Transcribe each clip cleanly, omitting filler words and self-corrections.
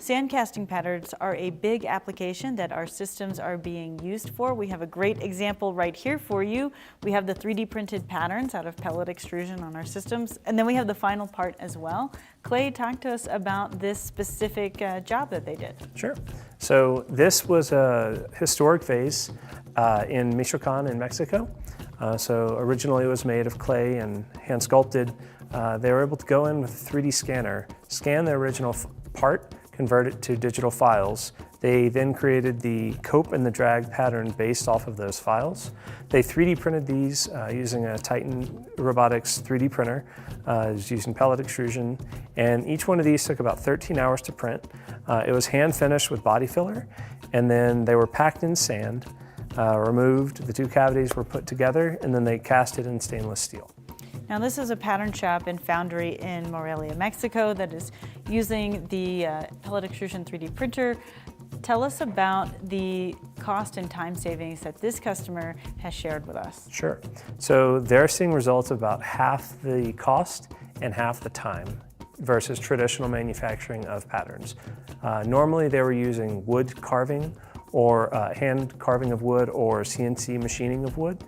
Sandcasting patterns are a big application that our systems are being used for. We have a great example right here for you. We have the 3D printed patterns out of pellet extrusion on our systems, and then we have the final part as well. Clay, talk to us about this specific job that they did. Sure. So this was a historic vase in Michoacan in Mexico. So originally it was made of clay and hand sculpted. They were able to go in with a 3D scanner, scan the original part, convert it to digital files. They then created the cope and the drag pattern based off of those files. They 3D printed these using a Titan Robotics 3D printer, using pellet extrusion, and each one of these took about 13 hours to print. It was hand finished with body filler, and then they were packed in sand, removed, the two cavities were put together, and then they cast it in stainless steel. Now this is a pattern shop and foundry in Morelia, Mexico that is using the pellet extrusion 3D printer. Tell us about the cost and time savings that this customer has shared with us. Sure. So they're seeing results about half the cost and half the time versus traditional manufacturing of patterns. Normally they were using wood carving or hand carving of wood or CNC machining of wood.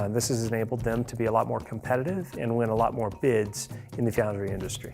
This has enabled them to be a lot more competitive and win a lot more bids in the foundry industry.